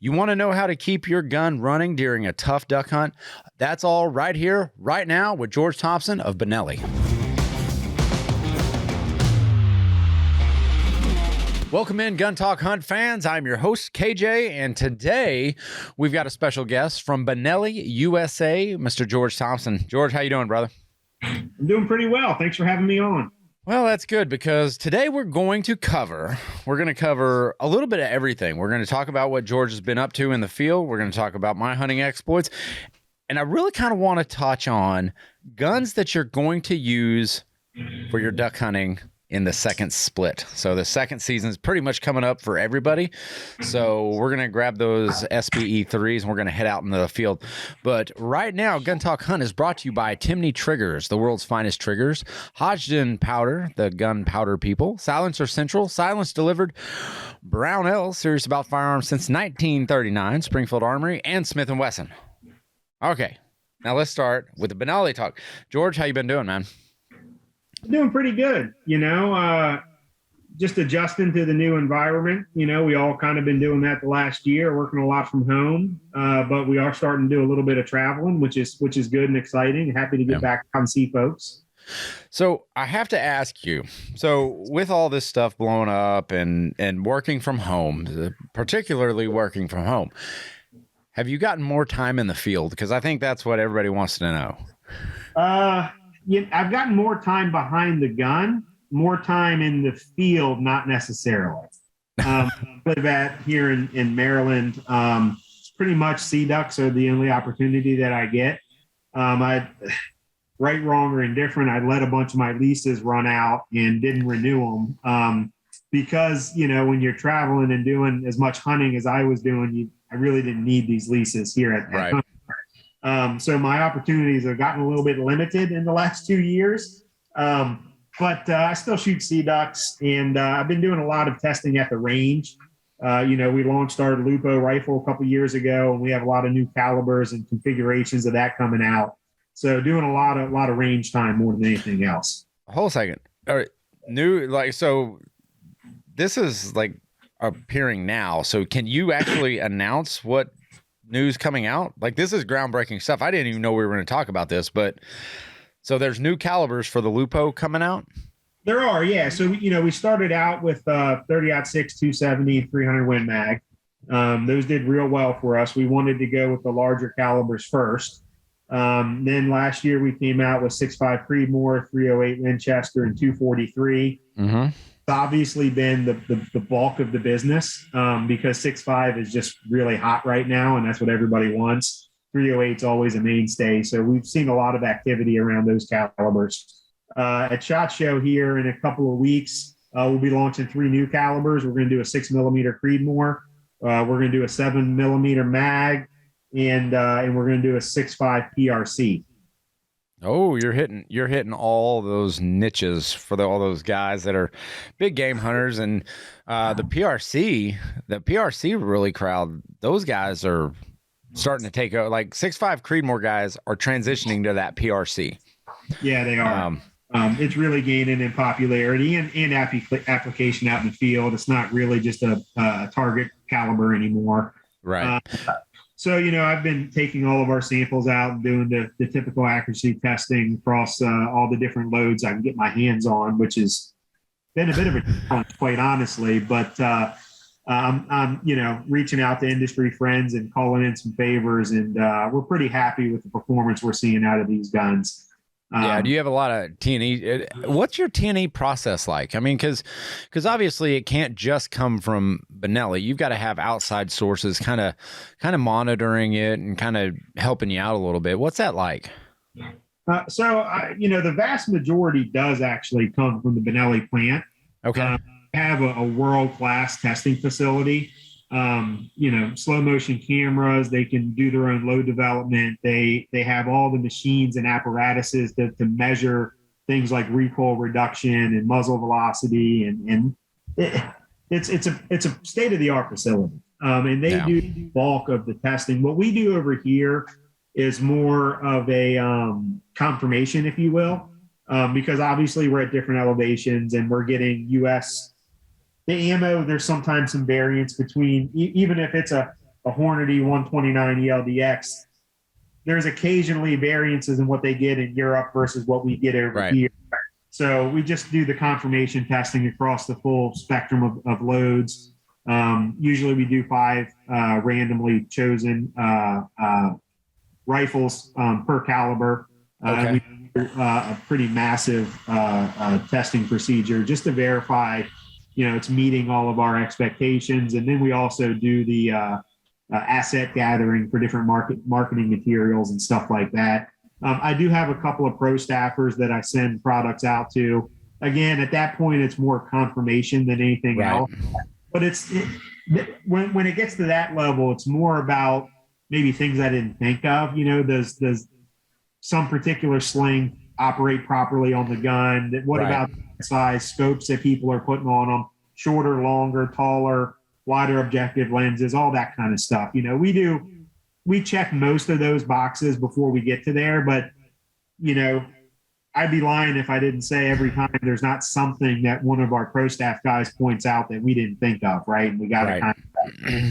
You want to know how to keep your gun running during a tough duck hunt? That's all right here, right now with George Thompson of Benelli. Welcome in, Gun Talk Hunt fans. I'm your host, KJ, and today we've got a special guest from Benelli, USA, Mr. George Thompson. George, how you doing, brother? I'm doing pretty well. Thanks for having me on. Well, that's good because today we're going to cover a little bit of everything. We're going to talk about what George has been up to in the field. We're going to talk about my hunting exploits. And I really kind of want to touch on guns that you're going to use for your duck hunting in the second split. So the second season is pretty much coming up for everybody. So we're going to grab those SBE 3s and we're going to head out into the field. But right now, Gun Talk Hunt is brought to you by Timney Triggers, the world's finest triggers, Hodgdon Powder, the gun powder people, Silencer Central, silence delivered, Brownells, serious about firearms since 1939, Springfield Armory, and Smith Wesson. Okay, now let's start with the Benelli talk. George, how you been doing, man? Doing pretty good, just adjusting to the new environment. We all kind of been doing that the last year, working a lot from home, but we are starting to do a little bit of traveling, which is good and exciting. Happy to get back out and see folks. So I have to ask you, so with all this stuff blowing up and working from home, particularly working from home, have you gotten more time in the field? Because I think that's what everybody wants to know. I've gotten more time behind the gun, more time in the field, not necessarily. I live here in Maryland. Pretty much sea ducks are the only opportunity that I get. Right, wrong, or indifferent, I let a bunch of my leases run out and didn't renew them because, when you're traveling and doing as much hunting as I was doing, I really didn't need these leases here at home. So my opportunities have gotten a little bit limited in the last 2 years, but I still shoot sea ducks, and I've been doing a lot of testing at the range. We launched our Lupo rifle a couple years ago, and we have a lot of new calibers and configurations of that coming out. So doing a lot of range time more than anything else. Hold a second. All right. So this is like appearing now. So can you actually announce what news coming out? Like, this is groundbreaking stuff. I didn't even know we were going to talk about this, but so there's new calibers for the Lupo coming out. There are, yeah. So we started out with 30-06, 270, 300 Win Mag. Those did real well for us. We wanted to go with the larger calibers first. Then last year we came out with 6.5 Creedmoor, 308 Winchester, and 243. Mm-hmm. It's obviously been the bulk of the business because 6.5 is just really hot right now, and that's what everybody wants. 308 is always a mainstay, so we've seen a lot of activity around those calibers. At SHOT Show here in a couple of weeks, we'll be launching 3 new calibers. We're going to do a 6mm Creedmoor. We're going to do a 7mm mag, and we're going to do a 6.5 PRC. Oh, you're hitting all those niches for all those guys that are big game hunters, and the PRC really crowd. Those guys are starting to take over. Like 6.5 Creedmoor guys are transitioning to that PRC. Yeah, they are. It's really gaining in popularity and application out in the field. It's not really just a target caliber anymore. Right. So, I've been taking all of our samples out and doing the typical accuracy testing across all the different loads I can get my hands on, which has been a bit of a challenge, quite honestly. But I'm reaching out to industry friends and calling in some favors, and we're pretty happy with the performance we're seeing out of these guns. Yeah. Do you have a lot of T&E? What's your T&E process like? I mean, because obviously it can't just come from Benelli. You've got to have outside sources kind of monitoring it and kind of helping you out a little bit. What's that like? The vast majority does actually come from the Benelli plant. Okay. Have a world-class testing facility. Slow motion cameras, they can do their own load development. They have all the machines and apparatuses to measure things like recoil reduction and muzzle velocity. And it's a state-of-the-art facility. And they do the bulk of the testing. What we do over here is more of a confirmation, if you will, because obviously we're at different elevations and we're getting the ammo, there's sometimes some variance between, even if it's a a Hornady 129 ELDX, there's occasionally variances in what they get in Europe versus what we get over here. So we just do the confirmation testing across the full spectrum of loads. Usually we do 5 randomly chosen rifles per caliber. We do a pretty massive testing procedure just to verify, it's meeting all of our expectations. And then we also do the asset gathering for different marketing materials and stuff like that. I do have a couple of pro staffers that I send products out to. Again, at that point, it's more confirmation than anything else. But when it gets to that level, it's more about maybe things I didn't think of. Does some particular sling operate properly on the gun? What about size scopes that people are putting on them? Shorter, longer, taller, wider objective lenses, all that kind of stuff. We check most of those boxes before we get to there, but I'd be lying if I didn't say every time there's not something that one of our pro staff guys points out that we didn't think of, right? And we got to kind of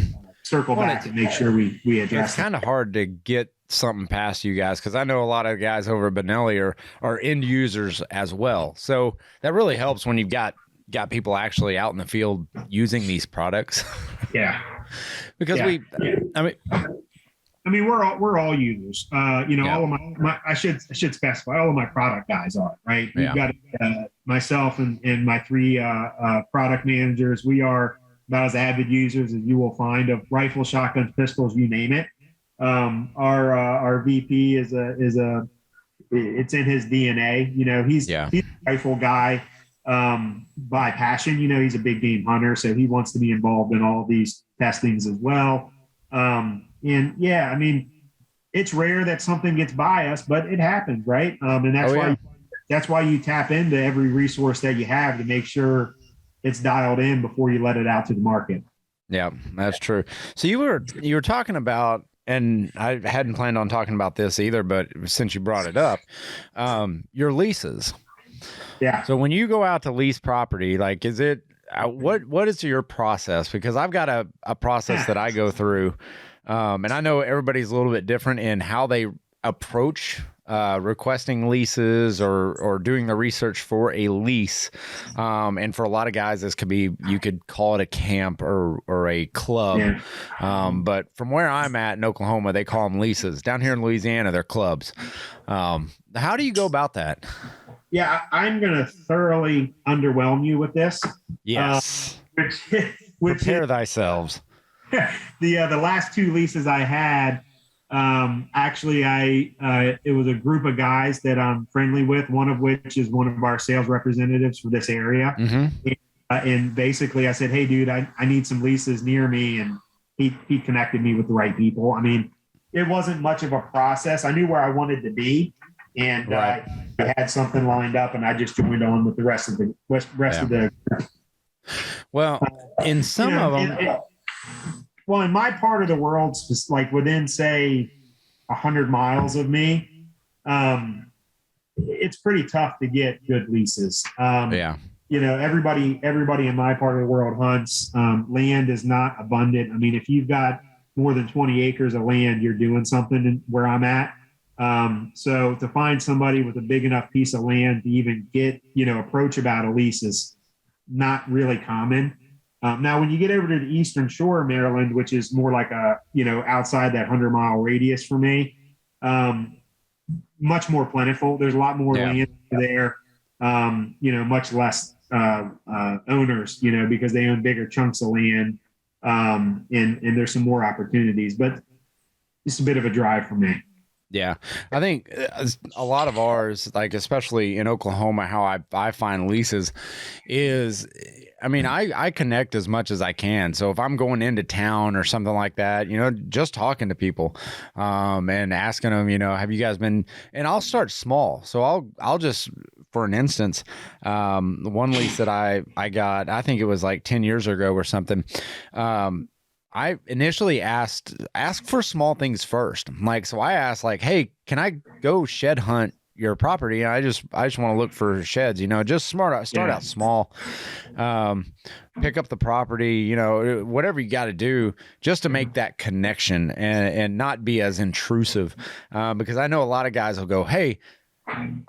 circle back and make sure we address. It's kind of hard to get something past you guys, because I know a lot of guys over at Benelli are end users as well. So that really helps when you've got people actually out in the field using these products. Yeah. Because I mean, we're all users. All of my I should specify, all of my product guys are, right. We've got myself and my 3 product managers. We are about as avid users as you will find of rifles, shotguns, pistols, you name it. Our VP is it's in his DNA. He's a rifle guy by passion. He's a big game hunter, so he wants to be involved in all of these testings as well. And I mean, it's rare that something gets by us, but it happens, right? And that's why you tap into every resource that you have to make sure it's dialed in before you let it out to the market. Yeah, that's true. So you were talking about, and I hadn't planned on talking about this either, but since you brought it up, your leases. Yeah. So when you go out to lease property, like, is it what is your process? Because I've got a process that I go through. And I know everybody's a little bit different in how they approach requesting leases or doing the research for a lease. And for a lot of guys, this could be, you could call it a camp or a club. Yeah. But from where I'm at in Oklahoma, they call them leases. Down here in Louisiana, they're clubs. How do you go about that? Yeah, I'm going to thoroughly underwhelm you with this. Yes. Which Prepare thyself. The last 2 leases I had, actually, it was a group of guys that I'm friendly with, one of which is one of our sales representatives for this area. Mm-hmm. And basically I said, hey, dude, I need some leases near me. And he connected me with the right people. I mean, it wasn't much of a process. I knew where I wanted to be. And I had something lined up, and I just joined on with the rest of the of the. Well, in some of them. Well, in my part of the world, like within, say, 100 miles of me, it's pretty tough to get good leases. Everybody in my part of the world hunts. Land is not abundant. I mean, if you've got more than 20 acres of land, you're doing something where I'm at. So to find somebody with a big enough piece of land to even get, approach about a lease is not really common. Now, when you get over to the Eastern Shore of Maryland, which is more like outside that 100-mile radius for me, much more plentiful. There's a lot more land there, much less owners, because they own bigger chunks of land, and there's some more opportunities. But it's a bit of a drive for me. Yeah, I think a lot of ours, like especially in Oklahoma, how I find leases is, I mean, I connect as much as I can. So if I'm going into town or something like that, just talking to people, and asking them, have you guys been, and I'll start small. So I'll just, for an instance, the one lease that I got, I think it was like 10 years ago or something. I initially ask for small things first. So I asked, like, hey, can I go shed hunt your property, and I just want to look for sheds, just start out small, pick up the property, whatever you got to do just to make that connection and not be as intrusive. Because I know a lot of guys will go, hey,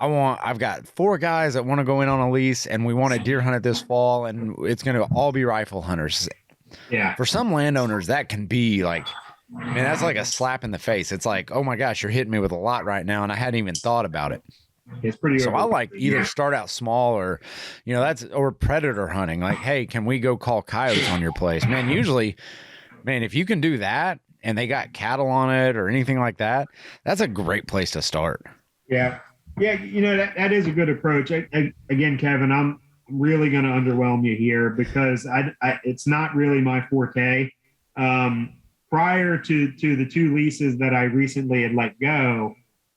I've got 4 guys that want to go in on a lease and we want to deer hunt it this fall, and it's going to all be rifle hunters. Yeah. For some landowners, that can be like, man, that's like a slap in the face. It's like, oh my gosh, you're hitting me with a lot right now, and I hadn't even thought about it. It's pretty. So I like either start out small or, or predator hunting. Like, hey, can we go call coyotes on your place? Man, usually, if you can do that and they got cattle on it or anything like that, that's a great place to start. Yeah. Yeah. That is a good approach. Again, Kevin, I'm really going to underwhelm you here because it's not really my forte. Prior to the 2 leases that I recently had let go,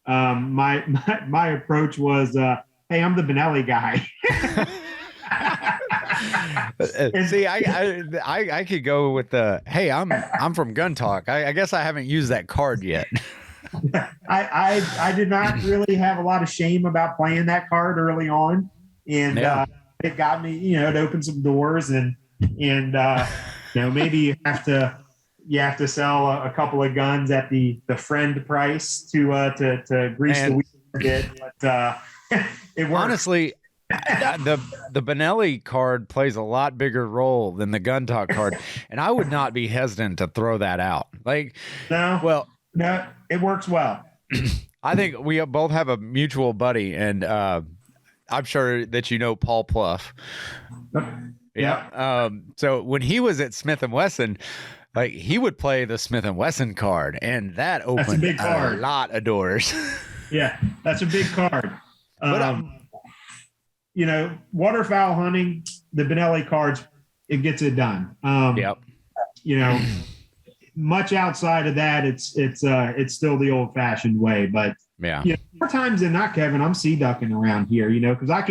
my approach was, hey, I'm the Benelli guy. See, I could go with the, hey, I'm from Gun Talk. I guess I haven't used that card yet. I did not really have a lot of shame about playing that card early on, and it got me, it opened some doors, and maybe you have to sell a couple of guns at the friend price to grease the wheel a bit, but it works. Honestly, the Benelli card plays a lot bigger role than the Gun Talk card, and I would not be hesitant to throw that out. Like, no, it works well. I think we both have a mutual buddy, and I'm sure that Paul Pluff. Yeah. So when he was at Smith Wesson, like, he would play the Smith Wesson card, and that opened a lot of doors. Yeah, that's a big card. But waterfowl hunting, the Benelli cards, it gets it done. Yep. Much outside of that, it's still the old fashioned way. But more times than not, Kevin, I'm sea ducking around here. Because I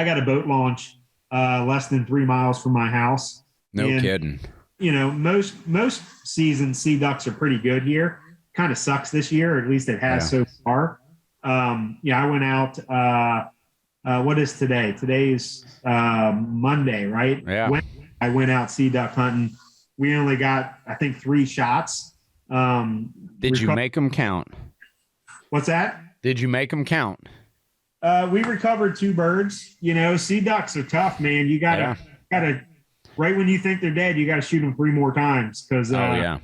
got a boat launch less than 3 miles from my house. No kidding. Most seasons sea ducks are pretty good here. Kind of sucks this year, or at least it has so far. I went out. What is today? Today is Monday, right? Yeah. I went out sea duck hunting. We only got, I think, 3 shots. Did you make them count? What's that? Did you make them count? We recovered 2 birds. Sea ducks are tough, man. You gotta right when you think they're dead, you gotta shoot them 3 more times because they're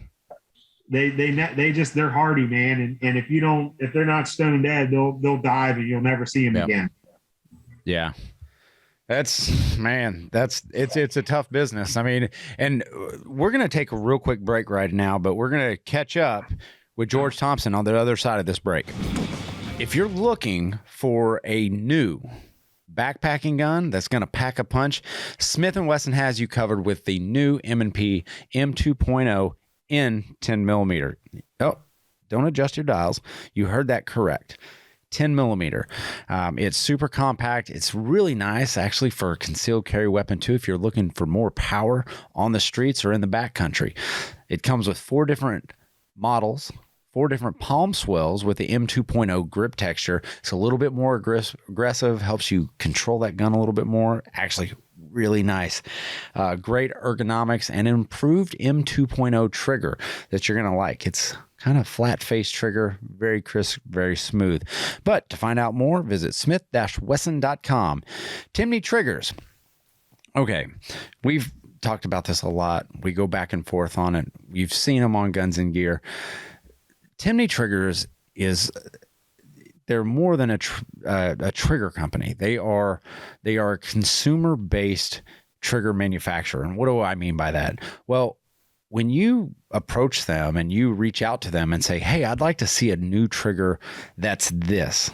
hardy, man. And if they're not stone dead, they'll dive and you'll never see them again. Yeah. It's a tough business. I mean, and we're going to take a real quick break right now, but we're going to catch up with George Thompson on the other side of this break. If you're looking for a new backpacking gun that's going to pack a punch, Smith & Wesson has you covered with the new M&P M2.0 in 10 millimeter. Oh, don't adjust your dials. You heard that correct. 10 millimeter. It's super compact. It's really nice actually for a concealed carry weapon too, if you're looking for more power on the streets or in the backcountry. It comes with 4 different models, 4 different palm swells with the M2.0 grip texture. It's a little bit more aggressive, helps you control that gun a little bit more. Actually, really nice. Great ergonomics and improved M2.0 trigger that you're going to like. It's kind of flat face trigger, very crisp, very smooth. But to find out more, visit smith-wesson.com. Timney Triggers. Okay, we've talked about this a lot. We go back and forth on it. You've seen them on Guns and Gear. Timney Triggers they're more than a trigger company. They are a consumer-based trigger manufacturer. And what do I mean by that? Well, when you approach them and you reach out to them and say, hey, I'd like to see a new trigger that's this,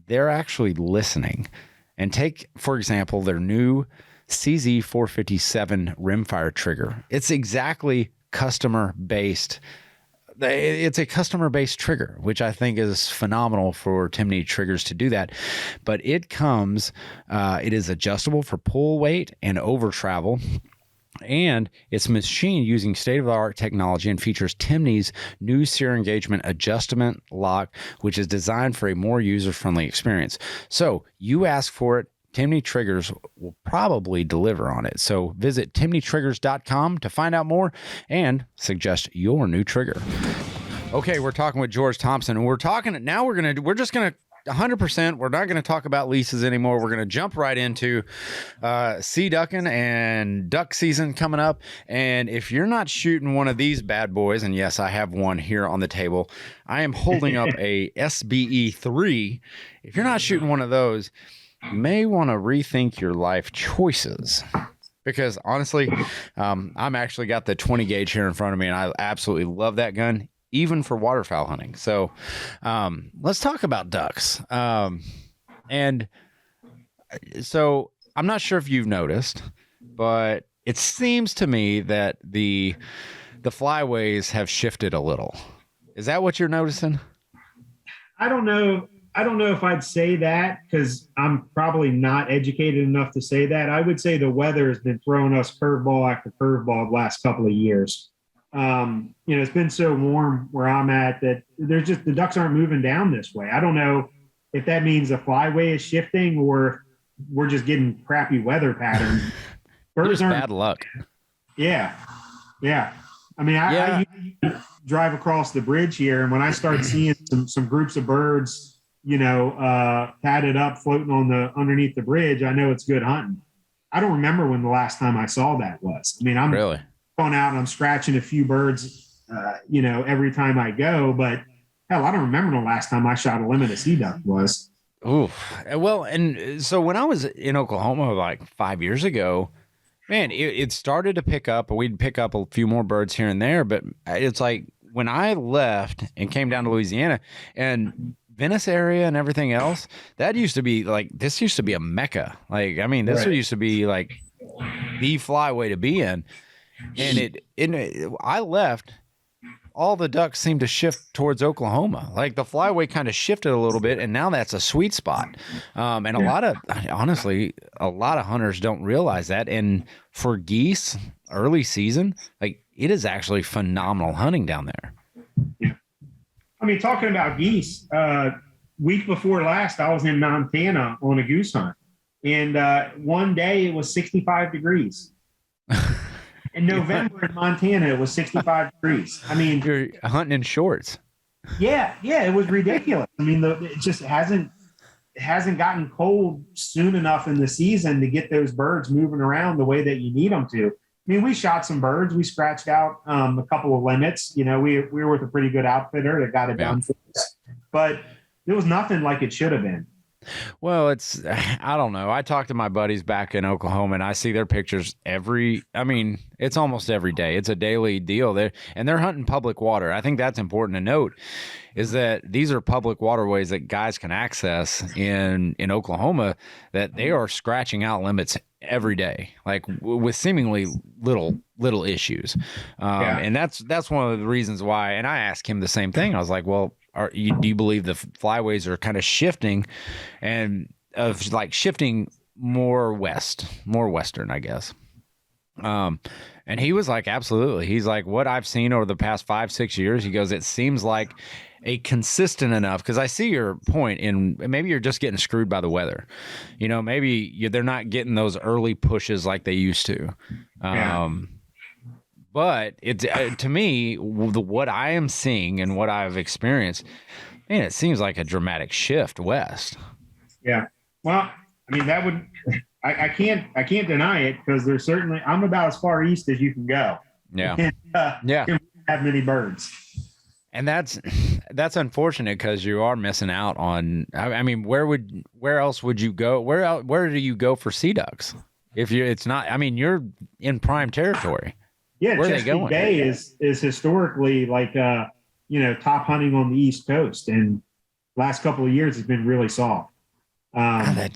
they're actually listening. And take, for example, their new CZ457 rimfire trigger. It's exactly customer-based. It's a customer-based trigger, which I think is phenomenal for Timney Triggers to do that. But it is adjustable for pull weight and over travel. And it's machined using state-of-the-art technology and features Timney's new sear engagement adjustment lock, which is designed for a more user-friendly experience. So you ask for it, Timney Triggers will probably deliver on it. So visit timneytriggers.com to find out more and suggest your new trigger. Okay, we're talking with George Thompson, and we're just gonna 100%. We're not going to talk about leases anymore. We're going to jump right into sea ducking and duck season coming up. And if you're not shooting one of these bad boys, and yes, I have one here on the table, I am holding up a SBE3. If you're not shooting one of those, you may want to rethink your life choices. Because honestly, I'm actually got the 20 gauge here in front of me, and I absolutely love that gun, even for waterfowl hunting. So let's talk about ducks. And so I'm not sure if you've noticed, but it seems to me that the flyways have shifted a little. Is that what you're noticing? I don't know if I'd say that, because I'm probably not educated enough to say that. I would say the weather has been throwing us curveball after curveball the last couple of years. It's been so warm where I'm at that the ducks aren't moving down this way. I don't know if that means the flyway is shifting or we're just getting crappy weather patterns. Birds aren't bad luck. Yeah. I mean, I drive across the bridge here, and when I start seeing some groups of birds, padded up, floating underneath the bridge, I know it's good hunting. I don't remember when the last time I saw that was. I mean, I'm really going out and I'm scratching a few birds, every time I go, but hell, I don't remember the last time I shot a limit of sea duck was. Ooh, well, and so when I was in Oklahoma like 5 years ago, man, it started to pick up. We'd pick up a few more birds here and there, but it's like when I left and came down to Louisiana and Venice area and everything else, this used to be a mecca. Like, I mean, this used to be like the flyway to be in. And I left, all the ducks seemed to shift towards Oklahoma. Like the flyway kind of shifted a little bit, and now that's a sweet spot. And a lot of hunters don't realize that. And for geese, early season, like it is actually phenomenal hunting down there. Yeah. I mean, talking about geese, week before last, I was in Montana on a goose hunt, and one day it was 65 degrees. In November in Montana, it was 65 degrees. I mean, you're hunting in shorts. Yeah, it was ridiculous. I mean, it just hasn't gotten cold soon enough in the season to get those birds moving around the way that you need them to. I mean, we shot some birds. We scratched out a couple of limits. We were with a pretty good outfitter that got it done for us. But it was nothing like it should have been. Well, I don't know. I talk to my buddies back in Oklahoma, and I see their pictures it's almost every day. It's a daily deal there, and they're hunting public water. I think that's important to note, is that these are public waterways that guys can access in Oklahoma, that they are scratching out limits every day, like with seemingly little issues. And that's one of the reasons why, and I asked him the same thing. I was like, well, do you believe the flyways are kind of shifting shifting more western, I guess? And he was like, absolutely. He's like, what I've seen over the past 5-6 years, he goes, it seems like a consistent enough, because I see your point in maybe you're just getting screwed by the weather. Maybe they're not getting those early pushes like they used to. But to me, what I am seeing and what I've experienced, man, it seems like a dramatic shift west. Yeah. Well, I mean, that would, I can't deny it, because there's certainly, I'm about as far east as you can go. Yeah. Can't have many birds. And that's unfortunate, because you are missing out on. I mean, where else would you go? Where do you go for sea ducks? You're in prime territory. Yeah, Chesapeake Bay is historically like top hunting on the East Coast, and last couple of years has been really soft. There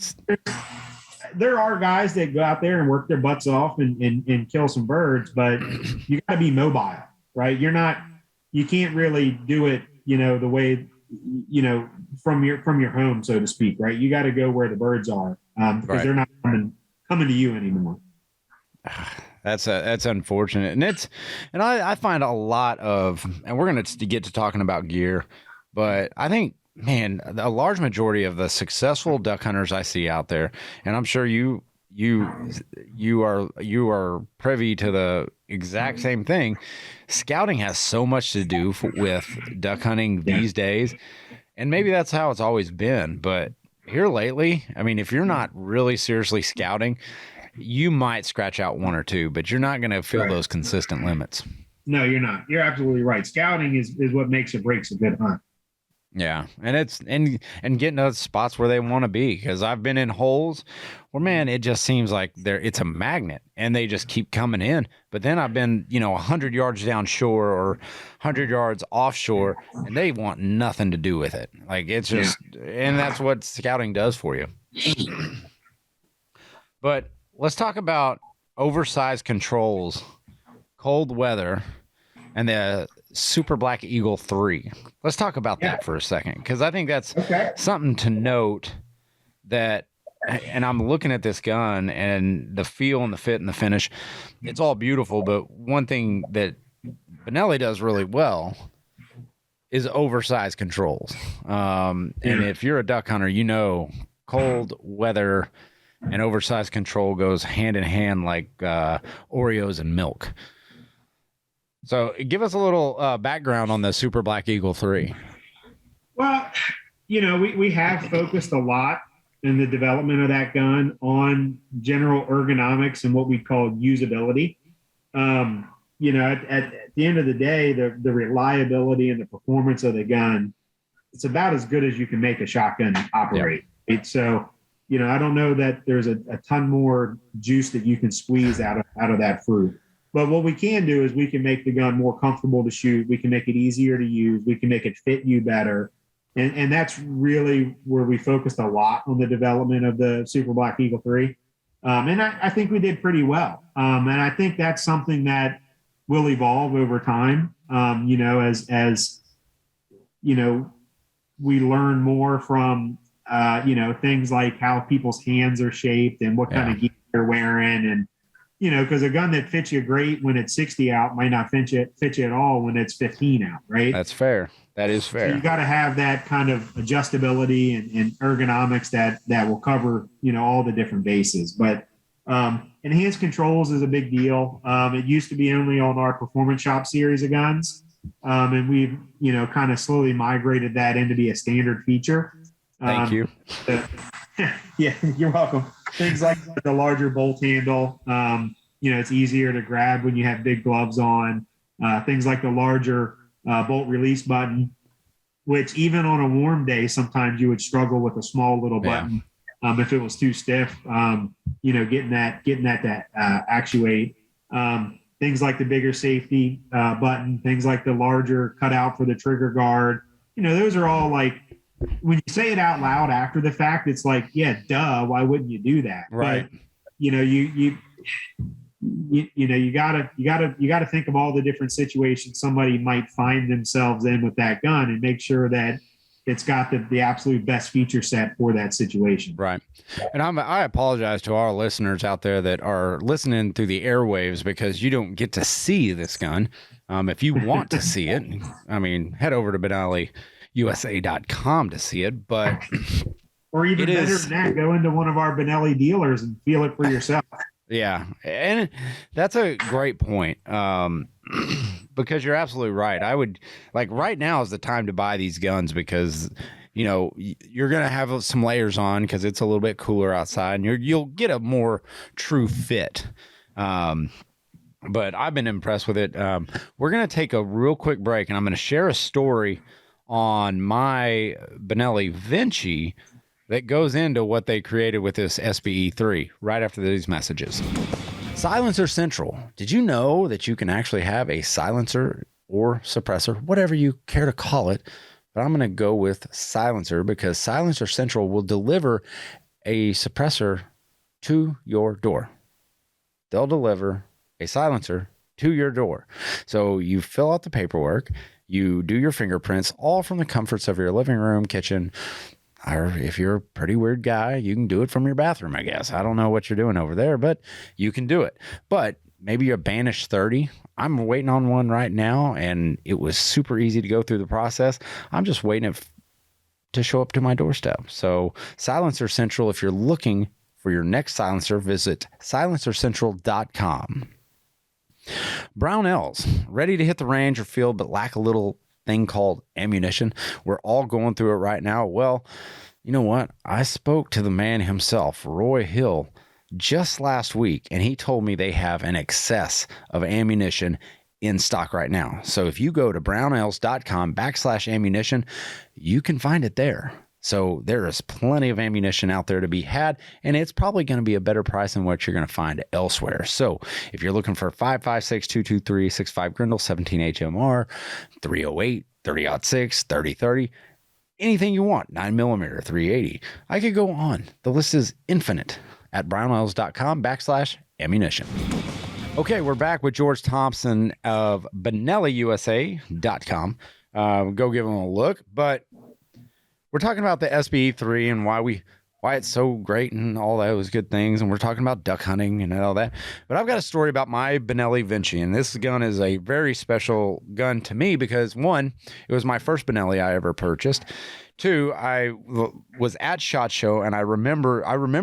are guys that go out there and work their butts off and kill some birds, but you got to be mobile, right? You can't really do it, the way, from your home, so to speak, right? You got to go where the birds are, because they're not coming to you anymore. That's unfortunate, and I find a lot of, and we're gonna get to talking about gear, but I think, man, a large majority of the successful duck hunters I see out there, and I'm sure you are privy to the exact same thing. Scouting has so much to do with duck hunting these days, and maybe that's how it's always been, but here lately, I mean, if you're not really seriously scouting, you might scratch out one or two, but you're not going to fill those consistent limits. No, you're not. You're absolutely right. Scouting is what makes or breaks a good hunt. Yeah, and it's and getting to spots where they want to be, because I've been in holes where, man, it just seems like it's a magnet and they just keep coming in. But then I've been 100 yards down shore or 100 yards offshore, and they want nothing to do with it. Like, it's just, and that's what scouting does for you. But let's talk about oversized controls, cold weather, and the Super Black Eagle 3. Let's talk about that for a second, because I think that's something to note. That, and I'm looking at this gun and the feel and the fit and the finish, it's all beautiful. But one thing that Benelli does really well is oversized controls. And if you're a duck hunter, cold weather and oversized control goes hand in hand like Oreos and milk. So give us a little background on the Super Black Eagle 3. Well, we have focused a lot in the development of that gun on general ergonomics and what we call usability. At the end of the day, the reliability and the performance of the gun, it's about as good as you can make a shotgun operate. Yep. So, I don't know that there's a ton more juice that you can squeeze out of that fruit. But what we can do is we can make the gun more comfortable to shoot. We can make it easier to use. We can make it fit you better. And that's really where we focused a lot on the development of the Super Black Eagle 3. And I think we did pretty well. And I think that's something that will evolve over time, as we learn more from, things like how people's hands are shaped and what kind of gear they're wearing. And, because a gun that fits you great when it's 60 out might not fit you at all when it's 15 out, right? That's fair. That is fair. So you got to have that kind of adjustability and ergonomics that will cover, all the different bases. But enhanced controls is a big deal. It used to be only on our Performance Shop series of guns. And we've, kind of slowly migrated that into be a standard feature. Thank you. Yeah, you're welcome. Things like the larger bolt handle, it's easier to grab when you have big gloves on. Things like the larger bolt release button, which even on a warm day, sometimes you would struggle with a small little button if it was too stiff. Getting that to actuate. Things like the bigger safety button, things like the larger cutout for the trigger guard. Those are all like, when you say it out loud after the fact, it's like, yeah, duh, why wouldn't you do that? Right. But, you gotta think of all the different situations somebody might find themselves in with that gun and make sure that it's got the absolute best feature set for that situation. Right. And I apologize to our listeners out there that are listening through the airwaves, because you don't get to see this gun. If you want to see it, head over to BenelliUSA.com to see it, but or even better than that, go into one of our Benelli dealers and feel it for yourself. Yeah, and that's a great point, because you're absolutely right. I would, like, right now is the time to buy these guns, because you're gonna have some layers on because it's a little bit cooler outside, and you'll get a more true fit. But I've been impressed with it. We're gonna take a real quick break, and I'm gonna share a story on my Benelli Vinci that goes into what they created with this SBE3 right after these messages. Silencer Central. Did you know that you can actually have a silencer or suppressor, whatever you care to call it? But I'm going to go with silencer, because Silencer Central will deliver a suppressor to your door. They'll deliver a silencer to your door. So you fill out the paperwork, you do your fingerprints, all from the comforts of your living room, kitchen, or if you're a pretty weird guy, you can do it from your bathroom, I guess. I don't know what you're doing over there, but you can do it. But maybe a Banish 30. I'm waiting on one right now, and it was super easy to go through the process. I'm just waiting to show up to my doorstep. So Silencer Central, if you're looking for your next silencer, visit silencercentral.com. Brownells, ready to hit the range or field, but lack a little thing called ammunition. We're all going through it right now. Well, you know what? I spoke to the man himself, Roy Hill, just last week, and he told me they have an excess of ammunition in stock right now. So if you go to brownells.com/ammunition, you can find it there. So there is plenty of ammunition out there to be had, and it's probably going to be a better price than what you're going to find elsewhere. So if you're looking for 5.56, 223, 65 Grindle, 17 HMR, 308, 30-06, 30-30, anything you want, 9mm, 380. I could go on. The list is infinite at brownells.com/ammunition. Okay, we're back with George Thompson of BenelliUSA.com. Go give him a look. But we're talking about the SBE3 and why it's so great and all those good things. And we're talking about duck hunting and all that. But I've got a story about my Benelli Vinci. And this gun is a very special gun to me because, one, it was my first Benelli I ever purchased. Two, I was at SHOT Show, and I remember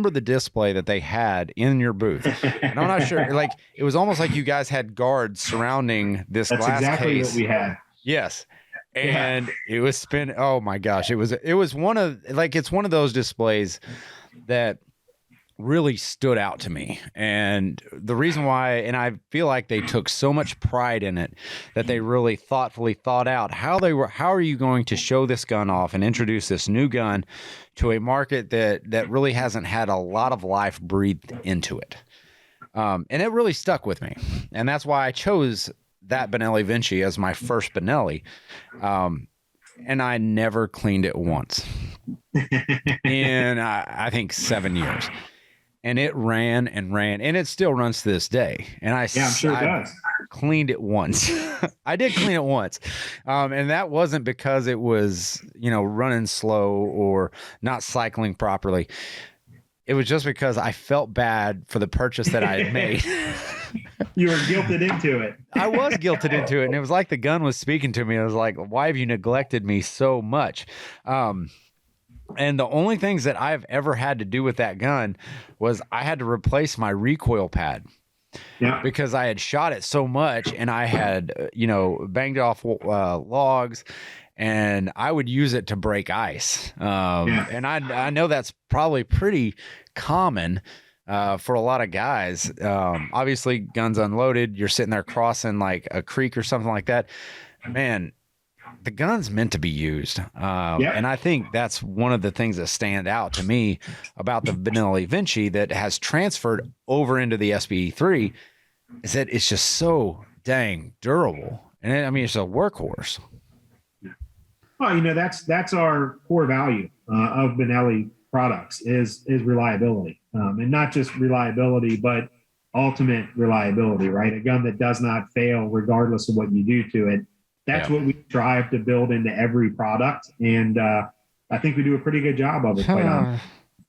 the display that they had in your booth. And I'm not sure, like, it was almost like you guys had guards surrounding this glass exactly case. What we had. Yes. And it was oh my gosh, it was one of, like, it's one of those displays that really stood out to me. And the reason why, and I feel like they took so much pride in it, that they really thoughtfully thought out how are you going to show this gun off and introduce this new gun to a market that really hasn't had a lot of life breathed into it. And it really stuck with me. And that's why I chose that Benelli Vinci as my first Benelli. And I never cleaned it once in, I think, 7 years. And it ran and ran, and it still runs to this day. And I'm sure it does. Cleaned it once. I did clean it once. And that wasn't because it was, running slow or not cycling properly. It was just because I felt bad for the purchase that I had made. You were guilted into it. I was guilted into it. And it was like the gun was speaking to me. I was like, why have you neglected me so much? And the only things that I've ever had to do with that gun was I had to replace my recoil pad. Yeah. Because I had shot it so much and I had, banged off logs, and I would use it to break ice. And I know that's probably pretty common for a lot of guys. Obviously, guns unloaded, you're sitting there crossing like a creek or something like that. Man, the gun's meant to be used. And I think that's one of the things that stand out to me about the Benelli Vinci that has transferred over into the SBE3 is that it's just so dang durable. And it's a workhorse. Well, that's our core value of Benelli products is reliability. And not just reliability, but ultimate reliability, right? A gun that does not fail regardless of what you do to it. That's what we strive to build into every product. And I think we do a pretty good job of it.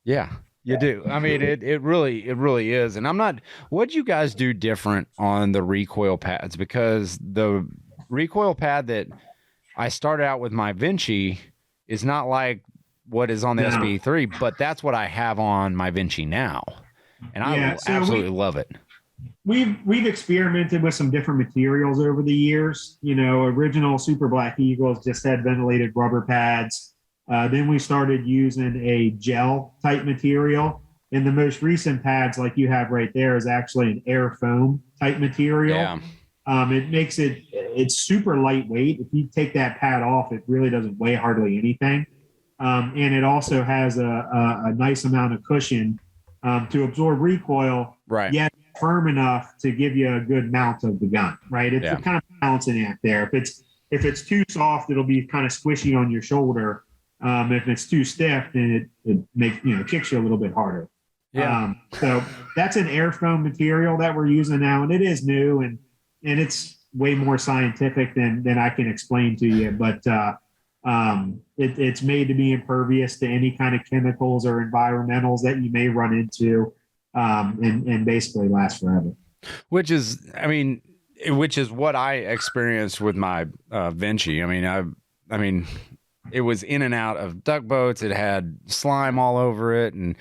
Yeah, you do. It really is. And what'd you guys do different on the recoil pads? Because the recoil pad that I started out with my Vinci is not like what is on the SBE3, but that's what I have on my Vinci now. And I absolutely love it. We've experimented with some different materials over the years. Original Super Black Eagles just had ventilated rubber pads. Then we started using a gel type material. And the most recent pads, like you have right there, is actually an air foam type material. Yeah. It makes it's super lightweight. If you take that pad off, it really doesn't weigh hardly anything. And it also has a nice amount of cushion to absorb recoil. Right. Yet firm enough to give you a good mount of the gun, right? It's a kind of balancing act there. If it's too soft, it'll be kind of squishy on your shoulder. If it's too stiff, then it makes kicks you a little bit harder. Yeah. So that's an air foam material that we're using now, and it is new and it's way more scientific than I can explain to you. But it's made to be impervious to any kind of chemicals or environmentals that you may run into. And basically last forever. which is, I mean, which is what I experienced with my Vinci. I mean, it was in and out of duck boats. It had slime all over it, and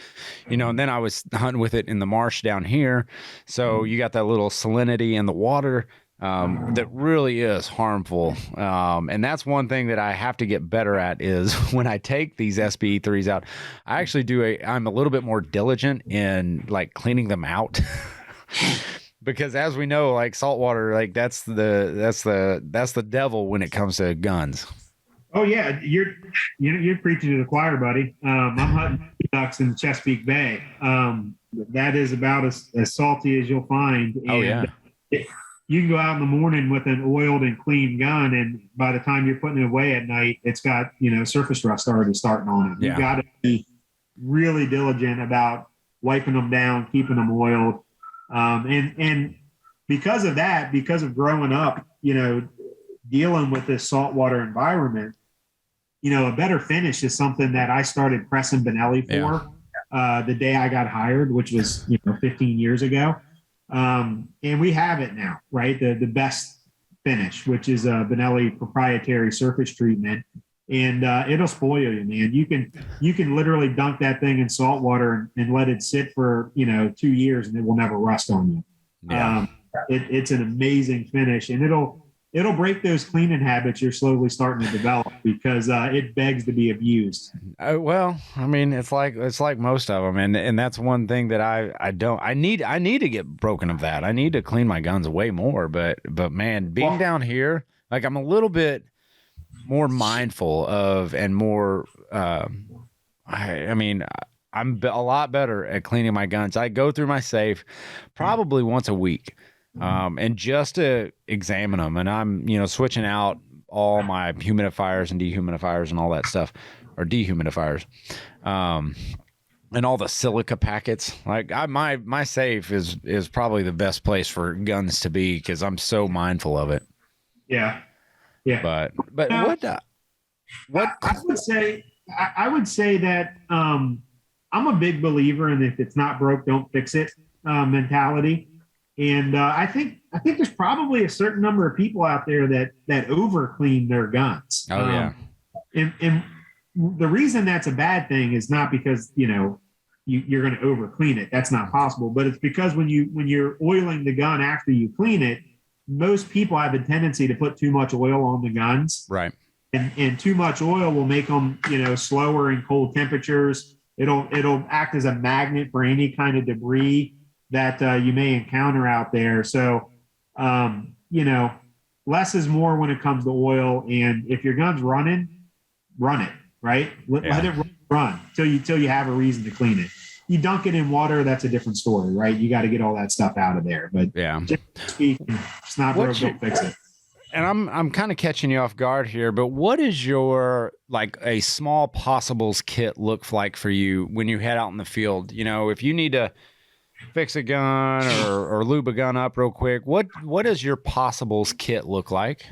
and then I was hunting with it in the marsh down here, so you got that little salinity in the water. That really is harmful. And that's one thing that I have to get better at is when I take these SPE3s out, I actually I'm a little bit more diligent in like cleaning them out. Because as we know, like saltwater, like that's the devil when it comes to guns. Oh yeah, you're preaching to the choir, buddy. I'm hunting ducks in the Chesapeake Bay. That is about as salty as you'll find. And you can go out in the morning with an oiled and clean gun, and by the time you're putting it away at night, it's got surface rust already starting on it. You got to be really diligent about wiping them down, keeping them oiled, and because of that, because of growing up, dealing with this saltwater environment, a better finish is something that I started pressing Benelli for the day I got hired, which was 15 years ago. And we have it now, right? The best finish, which is a Benelli proprietary surface treatment, and it'll spoil you, man. You can literally dunk that thing in salt water and let it sit for 2 years, and it will never rust on you. Yeah. It's an amazing finish, and it'll break those cleaning habits you're slowly starting to develop because it begs to be abused. Well, I mean, it's like most of them, and that's one thing that I need to get broken of that. I need to clean my guns way more, but man, being down here, like I'm a little bit more mindful of and more. I mean, I'm a lot better at cleaning my guns. I go through my safe probably once a week. And just to examine them, and I'm, switching out all my humidifiers and dehumidifiers and all that stuff, or dehumidifiers, and all the silica packets. Like my safe is probably the best place for guns to be because I'm so mindful of it. Yeah. But what I would say that I'm a big believer in if it's not broke, don't fix it mentality. And I think there's probably a certain number of people out there that over clean their guns. Oh yeah. And the reason that's a bad thing is not because you're going to over clean it. That's not possible. But it's because when you're oiling the gun after you clean it, most people have a tendency to put too much oil on the guns. Right. And too much oil will make them slower in cold temperatures. It'll act as a magnet for any kind of debris that you may encounter out there. So, less is more when it comes to oil. And if your gun's running, run it, right? Let it run till you have a reason to clean it. You dunk it in water, that's a different story, right? You got to get all that stuff out of there. But it's not broke, don't fix it. And I'm kind of catching you off guard here, but what is your like a small possibles kit look like for you when you head out in the field? If you need to fix a gun or lube a gun up real quick, what does your possibles kit look like?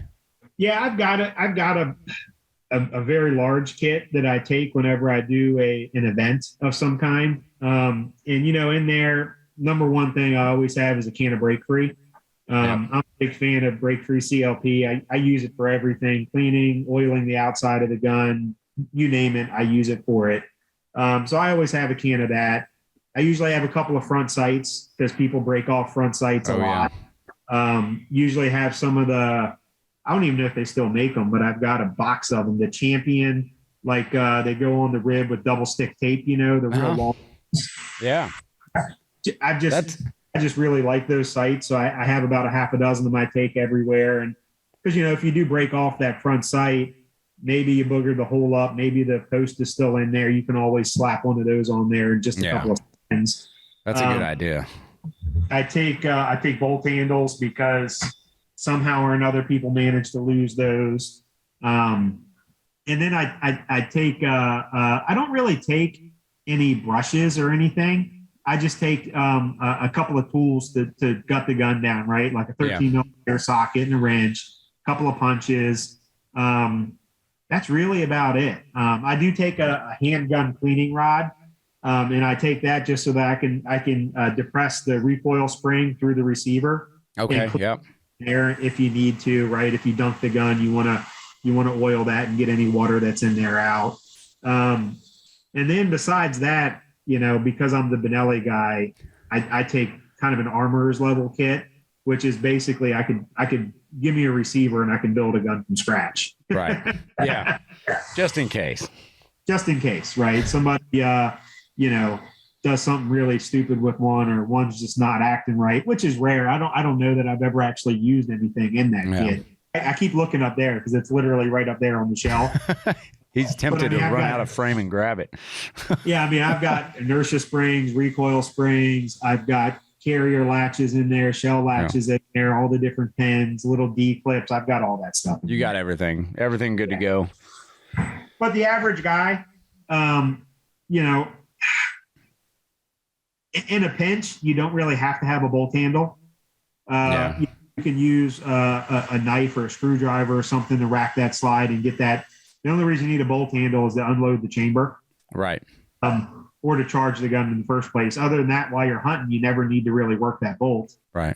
Yeah, I've got a very large kit that I take whenever I do an event of some kind. And in there, number one thing I always have is a can of brake free. I'm a big fan of brake free CLP. I use it for everything: cleaning, oiling the outside of the gun, you name it, I use it for it. So I always have a can of that. I usually have a couple of front sights because people break off front sights a lot. Usually have some of I don't even know if they still make them, but I've got a box of them. The Champion, like they go on the rib with double stick tape, the real long. Yeah. I just really like those sights. So I have about a half a dozen of them I take everywhere. And because, if you do break off that front sight, maybe you boogered the hole up, maybe the post is still in there, you can always slap one of those on there in just a couple of seconds. That's a good idea. I take bolt handles because somehow or another people manage to lose those. And then I take I don't really take any brushes or anything. I just take a couple of tools to gut the gun down, right? Like a 13 millimeter socket and a wrench, a couple of punches. That's really about it. I do take a handgun cleaning rod And I take that just so that I can depress the recoil spring through the receiver. Okay. Yep. There, if you need to, right? If you dunk the gun, you want to oil that and get any water that's in there out. And then besides that, because I'm the Benelli guy, I take kind of an armorer's level kit, which is basically I could give me a receiver and I can build a gun from scratch. Right. Yeah. Just in case. Just in case, right? Somebody, does something really stupid with one, or one's just not acting right, which is rare. I don't know that I've ever actually used anything in that kit. I keep looking up there because it's literally right up there on the shelf. He's tempted to run out of frame and grab it. Yeah, I've got inertia springs, recoil springs. I've got carrier latches in there, shell latches in there, all the different pins, little D clips. I've got all that stuff. You got everything good to go. But the average guy, in a pinch, you don't really have to have a bolt handle. You can use a knife or a screwdriver or something to rack that slide and get that. The only reason you need a bolt handle is to unload the chamber. Right. Or to charge the gun in the first place. Other than that, while you're hunting, you never need to really work that bolt. Right.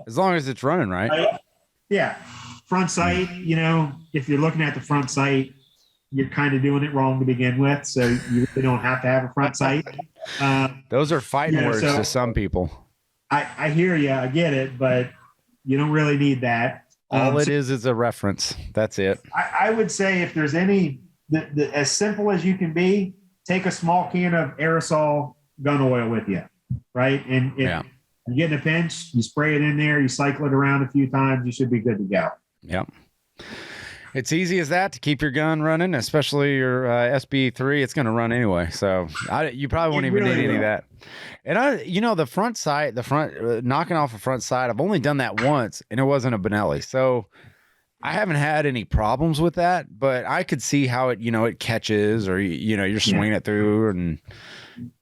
As long as it's running, right? Yeah. Front sight, if you're looking at the front sight, you're kind of doing it wrong to begin with. So you really don't have to have a front sight. Those are fighting words to some people. I hear you. I get it, but you don't really need that. All it is a reference. That's it. I would say if there's any, as simple as you can be, take a small can of aerosol gun oil with you, right? And if you get in a pinch, you spray it in there, you cycle it around a few times, you should be good to go. Yep. It's easy as that to keep your gun running, especially your SB3. It's going to run anyway, so you probably won't even need any of that. And the front sight, knocking off a front sight, I've only done that once, and it wasn't a Benelli, so I haven't had any problems with that. But I could see how it catches, or you're swinging it through and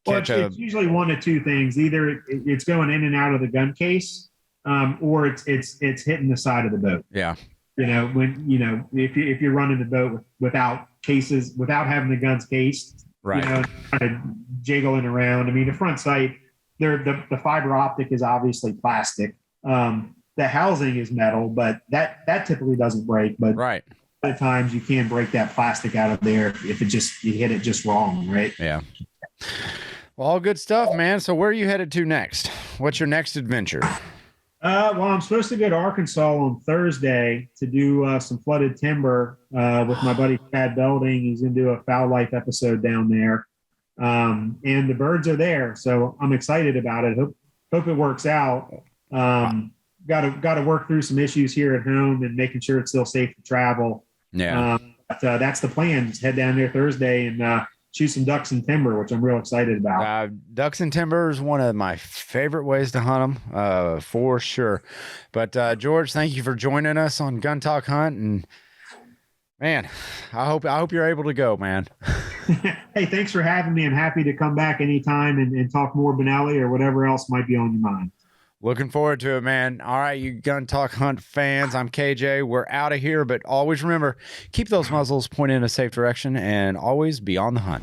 catch it's usually one of two things: either it's going in and out of the gun case, or it's hitting the side of the boat. Yeah. If you're running the boat without cases, without having the guns cased, right? Kind of jiggling around. The front sight, the fiber optic is obviously plastic. The housing is metal, but that typically doesn't break. But right, at times you can break that plastic out of there if you hit it just wrong, right? Yeah. Well, all good stuff, man. So where are you headed to next? What's your next adventure? Well, I'm supposed to go to Arkansas on Thursday to do some flooded timber with my buddy Chad Belding. He's going to do a Foul Life episode down there. And the birds are there, so I'm excited about it. Hope it works out. Got to work through some issues here at home and making sure it's still safe to travel. Yeah. But that's the plan. Just head down there Thursday and shoot some ducks and timber, which I'm real excited about. Ducks and timber is one of my favorite ways to hunt them, for sure. But George, thank you for joining us on Gun Talk Hunt, and man, I hope you're able to go, man. Hey, thanks for having me. I'm happy to come back anytime and talk more Benelli or whatever else might be on your mind. Looking forward to it, man. All right, you Gun Talk Hunt fans, I'm KJ. We're out of here, but always remember, keep those muzzles pointed in a safe direction and always be on the hunt.